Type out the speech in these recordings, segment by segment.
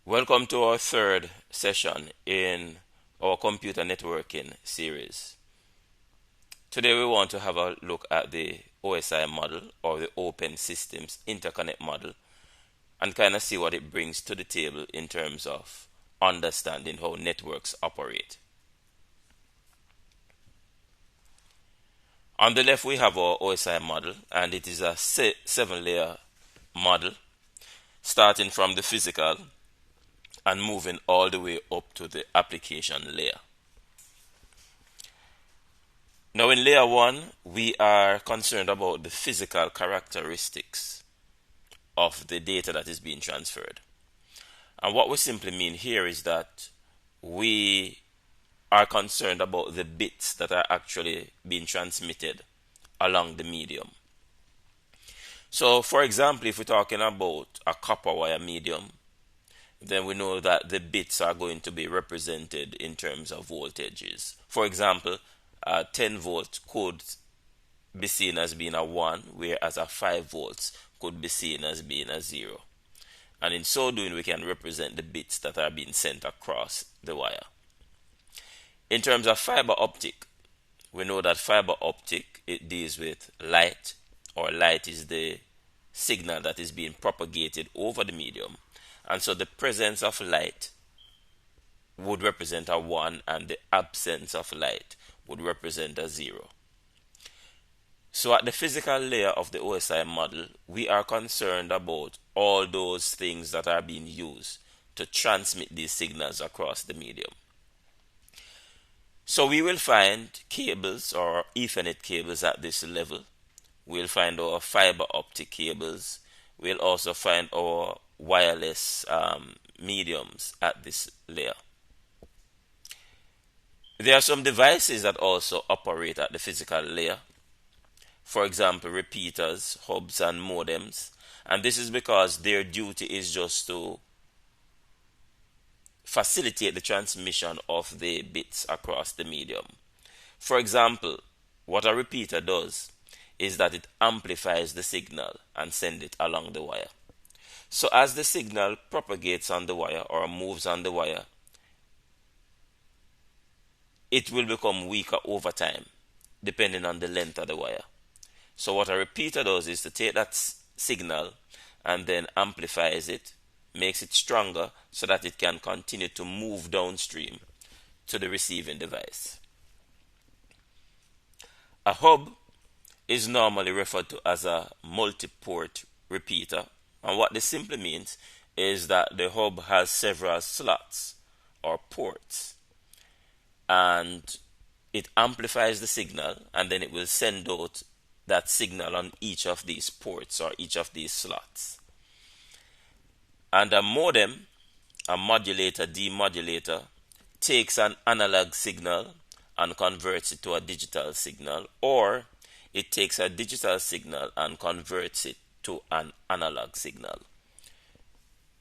Welcome to our third session in our computer networking series. Today we want to have a look at the OSI model, or the Open Systems Interconnect model, and kind of see what it brings to the table in terms of understanding how networks operate. On the left we have our OSI model, and it is a 7-layer model starting from the physical and moving all the way up to the application layer. Now in layer 1, we are concerned about the physical characteristics of the data that is being transferred. And what we simply mean here is that we are concerned about the bits that are actually being transmitted along the medium. So for example, if we're talking about a copper wire medium, then we know that the bits are going to be represented in terms of voltages. For example, 10 volts could be seen as being a 1, whereas a 5 volts could be seen as being a 0. And in so doing, we can represent the bits that are being sent across the wire. In terms of fiber optic, we know that fiber optic, it deals with light, or light is the signal that is being propagated over the medium. And so the presence of light would represent a 1, and the absence of light would represent a 0. So at the physical layer of the OSI model, we are concerned about all those things that are being used to transmit these signals across the medium. So we will find cables or Ethernet cables at this level. We'll find our fiber optic cables. We'll also find our wireless mediums at this layer. There are some devices that also operate at the physical layer. For example, repeaters, hubs, and modems. And this is because their duty is just to facilitate the transmission of the bits across the medium. For example, what a repeater does is that it amplifies the signal and sends it along the wire. So as the signal propagates on the wire or moves on the wire, it will become weaker over time, depending on the length of the wire. So what a repeater does is to take that signal and then amplifies it, makes it stronger so that it can continue to move downstream to the receiving device. A hub is normally referred to as a multi-port repeater, and what this simply means is that the hub has several slots or ports, and it amplifies the signal, and then it will send out that signal on each of these ports or each of these slots. And a modem, a modulator, demodulator, takes an analog signal and converts it to a digital signal, or it takes a digital signal and converts it to an analog signal.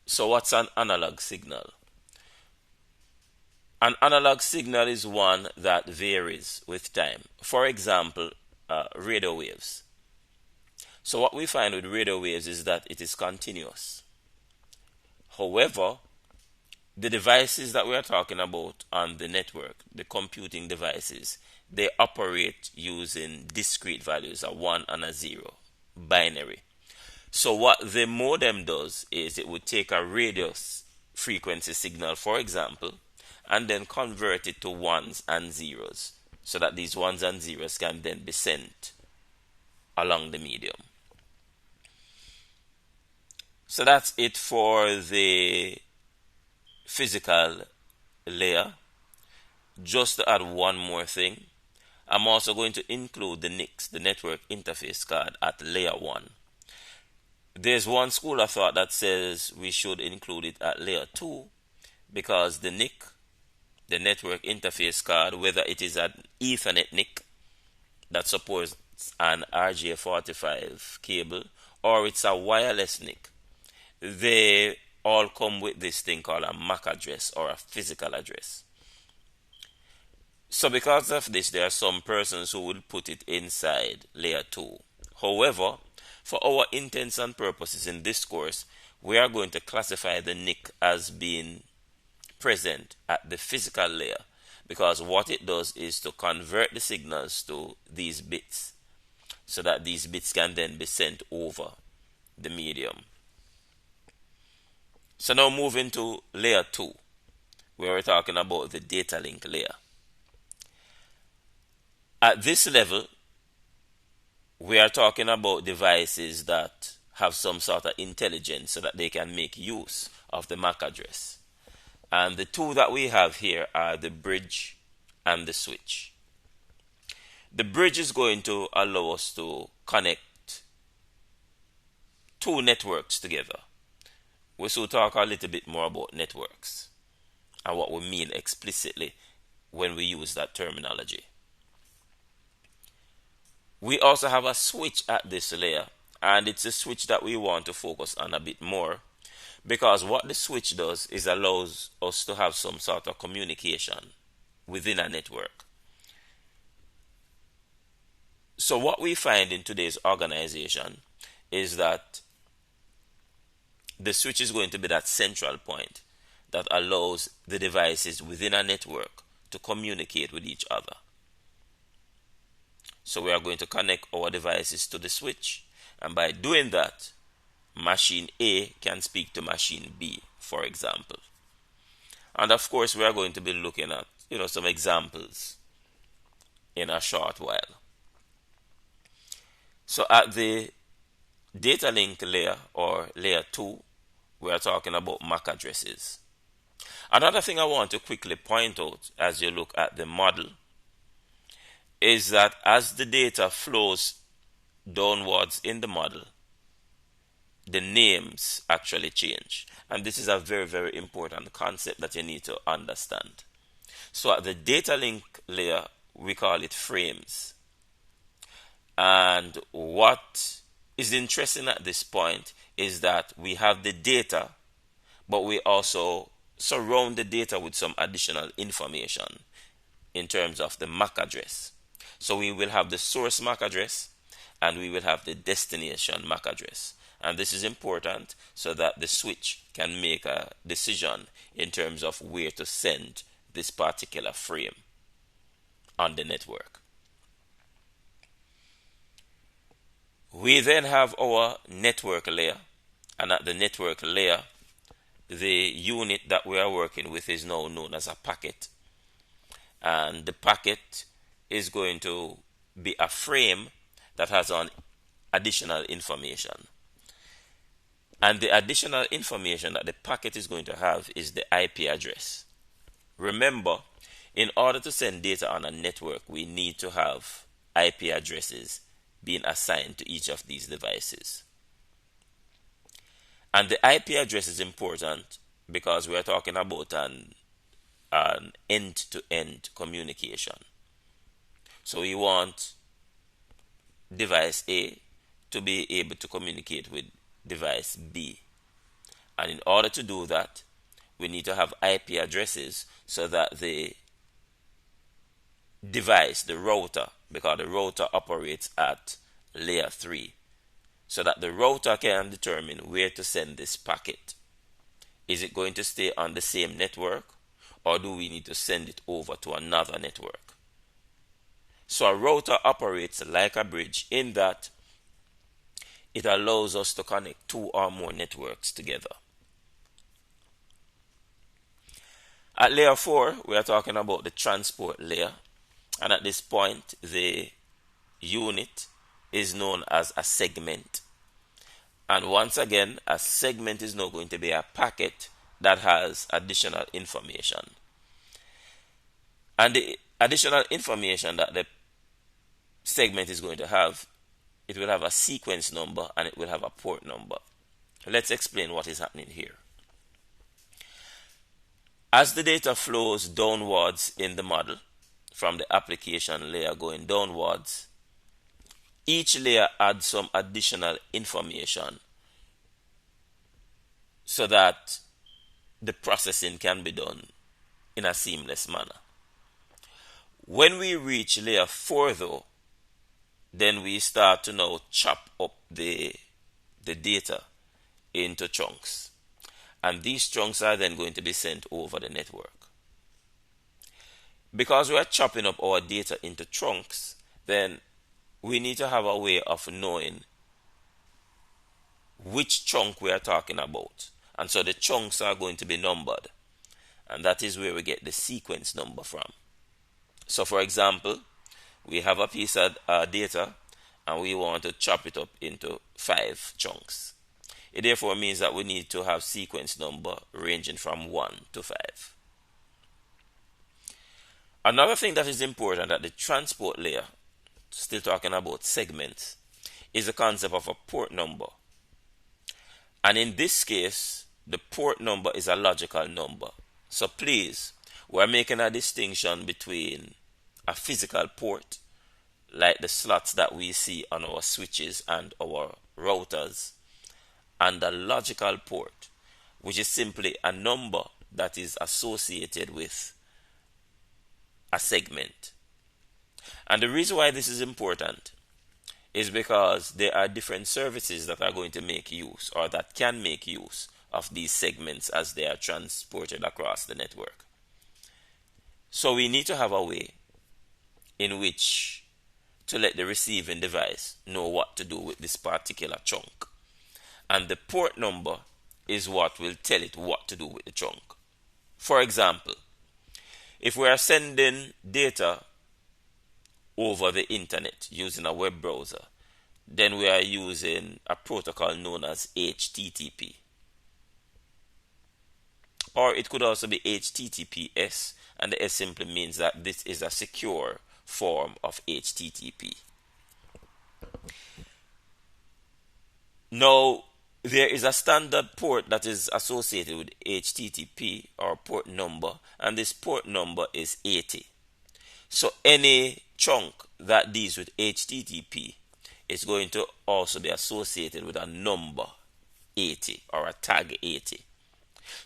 So what's an analog signal? An analog signal is one that varies with time. For example, radio waves. So what we find with radio waves is that it is continuous. However, the devices that we are talking about on the network, the computing devices, they operate using discrete values, a 1 and a 0, binary. So what the modem does is it would take a radio frequency signal, for example, and then convert it to 1s and 0s, so that these 1s and 0s can then be sent along the medium. So that's it for the physical layer. Just to add one more thing, I'm also going to include the NICs, the network interface card, at layer 1. There's one school of thought that says we should include it at layer 2 because the NIC, the network interface card, whether it is an Ethernet NIC that supports an RJ45 cable or it's a wireless NIC, they all come with this thing called a MAC address or a physical address. So because of this, there are some persons who will put it inside layer 2. However, for our intents and purposes in this course, we are going to classify the NIC as being present at the physical layer, because what it does is to convert the signals to these bits so that these bits can then be sent over the medium. So now moving to layer 2, where we're talking about the data link layer. At this level, we are talking about devices that have some sort of intelligence so that they can make use of the MAC address. And the two that we have here are the bridge and the switch. The bridge is going to allow us to connect two networks together. We will talk a little bit more about networks and what we mean explicitly when we use that terminology. We also have a switch at this layer, and it's a switch that we want to focus on a bit more, because what the switch does is allows us to have some sort of communication within a network. So what we find in today's organization is that the switch is going to be that central point that allows the devices within a network to communicate with each other. So we are going to connect our devices to the switch, and by doing that, machine A can speak to machine B, for example. And of course, we are going to be looking at some examples in a short while. So at the data link layer, or layer 2, we are talking about MAC addresses. Another thing I want to quickly point out as you look at the model is that as the data flows downwards in the model, the names actually change. And this is a very, very important concept that you need to understand. So at the data link layer, we call it frames. And what is interesting at this point is that we have the data, but we also surround the data with some additional information in terms of the MAC address. So we will have the source MAC address and we will have the destination MAC address. And this is important so that the switch can make a decision in terms of where to send this particular frame on the network. We then have our network layer, and at the network layer, the unit that we are working with is now known as a packet. And the packet is going to be a frame that has an additional information. And the additional information that the packet is going to have is the IP address. Remember, in order to send data on a network, we need to have IP addresses being assigned to each of these devices. And the IP address is important because we are talking about an end-to-end communication. So we want device A to be able to communicate with device B. And in order to do that, we need to have IP addresses so that the device, the router, because the router operates at layer 3, so that the router can determine where to send this packet. Is it going to stay on the same network, or do we need to send it over to another network? So a router operates like a bridge in that it allows us to connect two or more networks together. At layer 4, we are talking about the transport layer, and at this point, the unit is known as a segment. And once again, a segment is now going to be a packet that has additional information. And the additional information that the segment is going to have, it will have a sequence number and it will have a port number. Let's explain what is happening here. As the data flows downwards in the model, from the application layer going downwards, each layer adds some additional information so that the processing can be done in a seamless manner. When we reach layer 4 though, then we start to now chop up the data into chunks. And these chunks are then going to be sent over the network. Because we are chopping up our data into chunks, then we need to have a way of knowing which chunk we are talking about. And so the chunks are going to be numbered. And that is where we get the sequence number from. So for example, we have a piece of data and we want to chop it up into 5 chunks. It therefore means that we need to have sequence number ranging from 1 to 5. Another thing that is important at the transport layer, still talking about segments, is the concept of a port number. And in this case, the port number is a logical number. So please, we're making a distinction between a physical port, like the slots that we see on our switches and our routers, and a logical port, which is simply a number that is associated with a segment. And the reason why this is important is because there are different services that are going to make use, or that can make use, of these segments as they are transported across the network. So we need to have a way in which to let the receiving device know what to do with this particular chunk. And the port number is what will tell it what to do with the chunk. For example, if we are sending data over the internet using a web browser, then we are using a protocol known as HTTP. Or it could also be HTTPS, and the S simply means that this is a secure form of HTTP. Now, there is a standard port that is associated with HTTP, or port number, and this port number is 80. So any chunk that deals with HTTP is going to also be associated with a number 80, or a tag 80.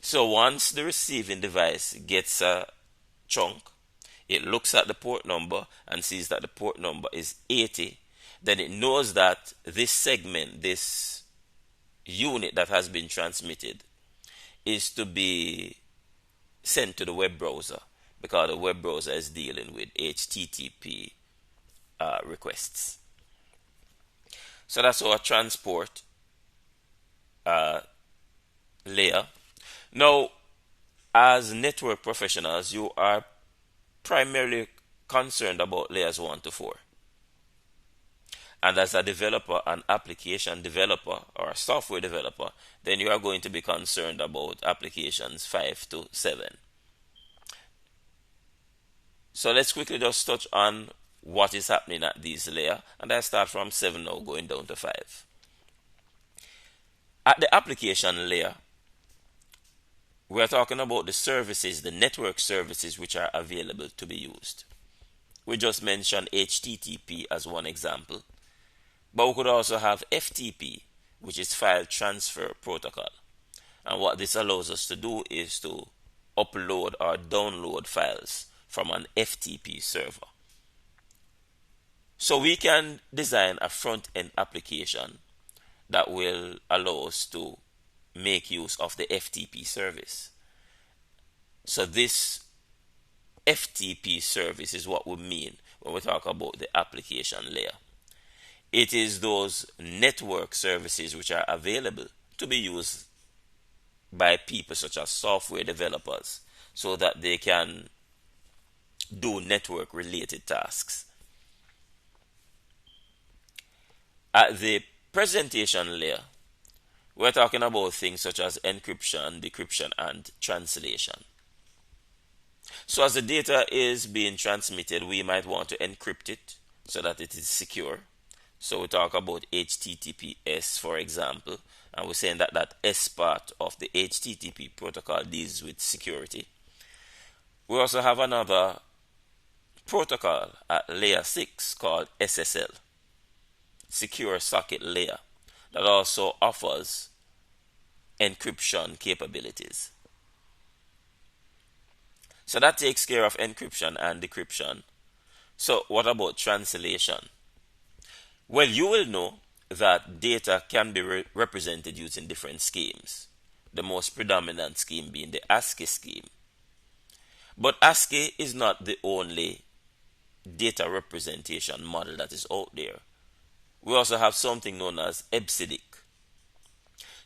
So once the receiving device gets a chunk, it looks at the port number and sees that the port number is 80, then it knows that this segment, this unit that has been transmitted, is to be sent to the web browser, because the web browser is dealing with HTTP requests. So that's our transport layer. Now, as network professionals, you are primarily concerned about layers 1 to 4. And as a developer, an application developer, or a software developer, then you are going to be concerned about applications 5 to 7. So let's quickly just touch on what is happening at these layers. And I start from 7 now, going down to 5. At the application layer, we are talking about the services, the network services which are available to be used. We just mentioned HTTP as one example, but we could also have FTP, which is File Transfer Protocol. And what this allows us to do is to upload or download files from an FTP server. So we can design a front-end application that will allow us to make use of the FTP service. So this FTP service is what we mean when we talk about the application layer. It is those network services which are available to be used by people such as software developers, so that they can do network related tasks. At the presentation layer, we're talking about things such as encryption, decryption, and translation. So as the data is being transmitted, we might want to encrypt it so that it is secure. So we talk about HTTPS, for example, and we're saying that that S part of the HTTP protocol deals with security. We also have another protocol at layer 6 called SSL, Secure Socket Layer, that also offers encryption capabilities. So that takes care of encryption and decryption. So what about translation? Well, you will know that data can be represented using different schemes. The most predominant scheme being the ASCII scheme. But ASCII is not the only data representation model that is out there. We also have something known as EBCDIC.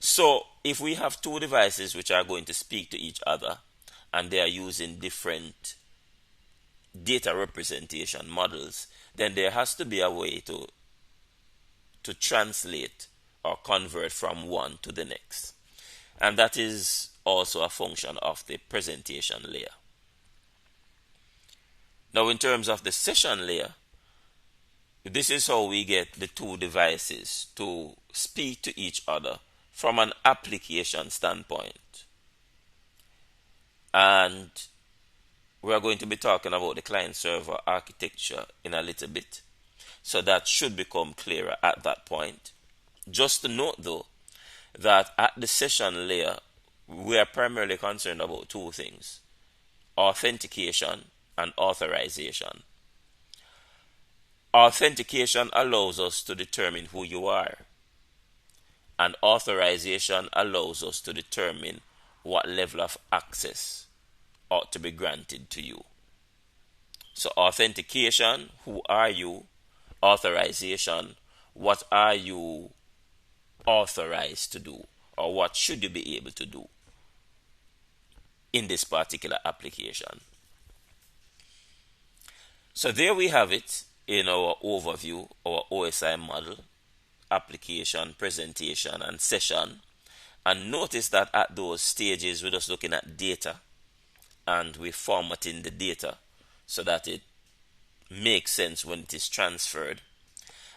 So if we have two devices which are going to speak to each other and they are using different data representation models, then there has to be a way to translate or convert from one to the next. And that is also a function of the presentation layer. Now, in terms of the session layer, this is how we get the two devices to speak to each other from an application standpoint. And we are going to be talking about the client-server architecture in a little bit. So that should become clearer at that point. Just to note though, that at the session layer, we are primarily concerned about two things: authentication and authorization. Authentication allows us to determine who you are, and authorization allows us to determine what level of access ought to be granted to you. So authentication, who are you? Authorization, what are you authorized to do, or what should you be able to do in this particular application. So there we have it in our overview, our OSI model, application, presentation, and session. And notice that at those stages we're just looking at data and we're formatting the data so that it makes sense when it is transferred.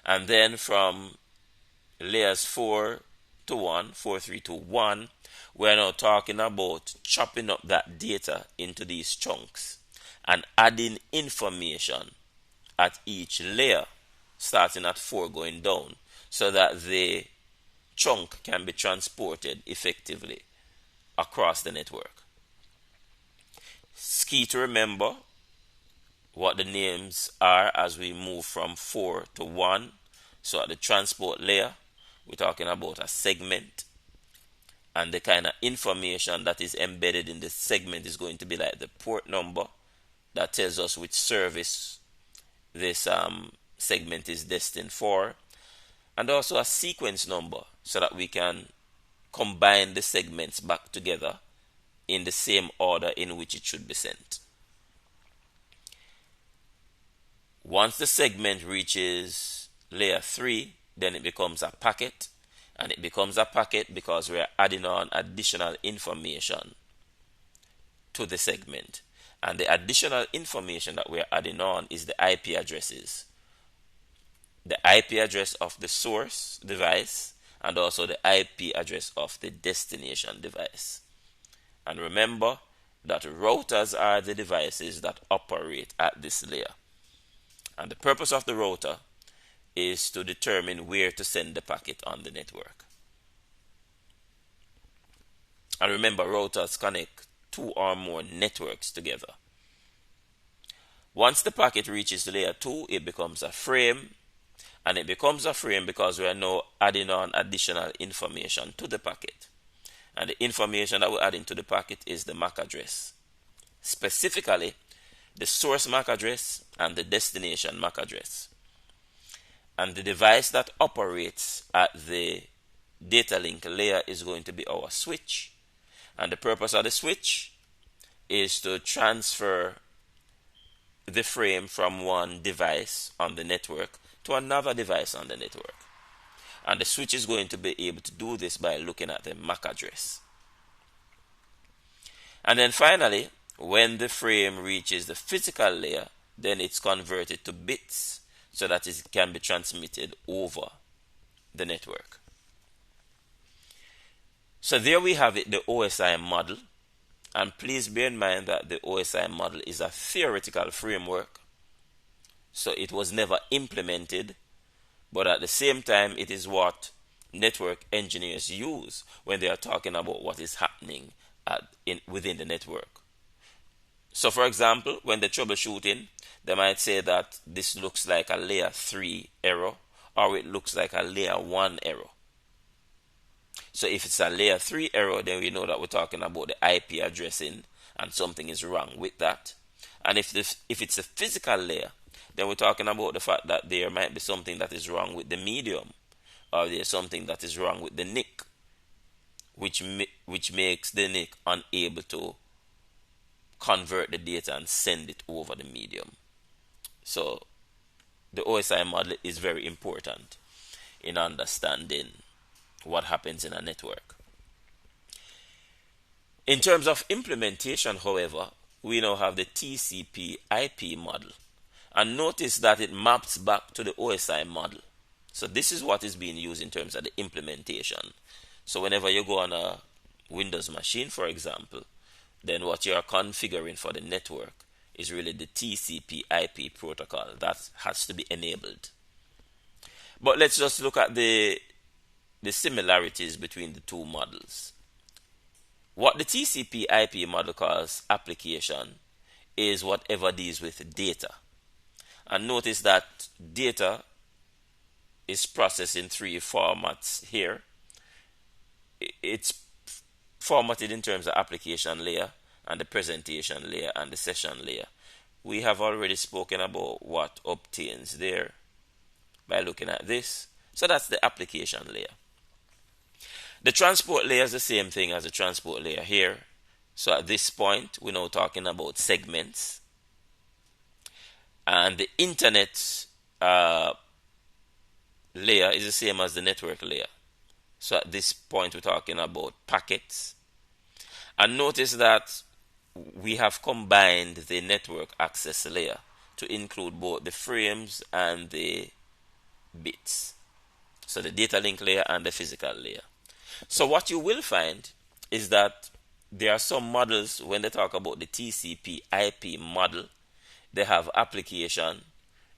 And then from layers 4 to 1, 4, 3 to 1, we're now talking about chopping up that data into these chunks and adding information at each layer, starting at 4 going down, so that the chunk can be transported effectively across the network. It's key to remember what the names are as we move from 4 to 1. So at the transport layer, we're talking about a segment, and the kind of information that is embedded in the segment is going to be like the port number that tells us which service this segment is destined for, and also a sequence number so that we can combine the segments back together in the same order in which it should be sent. Once the segment reaches layer 3, then it becomes a packet, and it becomes a packet because we are adding on additional information to the segment. And the additional information that we are adding on is the IP addresses. The IP address of the source device and also the IP address of the destination device. And remember that routers are the devices that operate at this layer. And the purpose of the router is to determine where to send the packet on the network. And remember, routers connect 2 or more networks together. Once the packet reaches layer 2, it becomes a frame. And it becomes a frame because we are now adding on additional information to the packet. And the information that we're adding to the packet is the MAC address. Specifically, the source MAC address and the destination MAC address. And the device that operates at the data link layer is going to be our switch. And the purpose of the switch is to transfer the frame from one device on the network to another device on the network. And the switch is going to be able to do this by looking at the MAC address. And then finally, when the frame reaches the physical layer, then it's converted to bits so that it can be transmitted over the network. So there we have it, the OSI model. And please bear in mind that the OSI model is a theoretical framework. So it was never implemented, but at the same time, it is what network engineers use when they are talking about what is happening within the network. So for example, when they're troubleshooting, they might say that this looks like a layer 3 error or it looks like a layer 1 error. So if it's a layer 3 error, then we know that we're talking about the IP addressing and something is wrong with that. And if it's a physical layer, then we're talking about the fact that there might be something that is wrong with the medium, or there's something that is wrong with the NIC, which makes the NIC unable to convert the data and send it over the medium. So the OSI model is very important in understanding what happens in a network. In terms of implementation, however, we now have the TCP IP model. And notice that it maps back to the OSI model. So this is what is being used in terms of the implementation. So whenever you go on a Windows machine, for example, then what you are configuring for the network is really the TCP IP protocol that has to be enabled. But let's just look at the similarities between the two models. What the TCP IP model calls application is whatever deals with data. And notice that data is processed in 3 formats here. It's formatted in terms of application layer and the presentation layer and the session layer. We have already spoken about what obtains there by looking at this. So that's the application layer. The transport layer is the same thing as the transport layer here. So at this point, we're now talking about segments. And the internet layer is the same as the network layer. So at this point, we're talking about packets. And notice that we have combined the network access layer to include both the frames and the bits. So the data link layer and the physical layer. So what you will find is that there are some models, when they talk about the TCP IP model, they have application,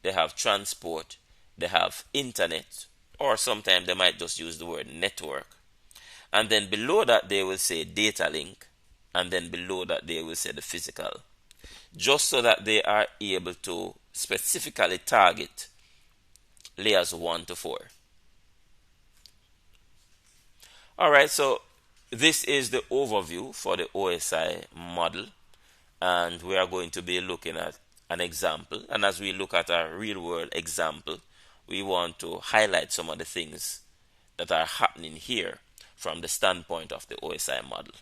they have transport, they have internet, or sometimes they might just use the word network. And then below that they will say data link, and then below that they will say the physical, just so that they are able to specifically target layers 1 to 4. Alright, so this is the overview for the OSI model, and we are going to be looking at an example. And as we look at a real world example, we want to highlight some of the things that are happening here from the standpoint of the OSI model.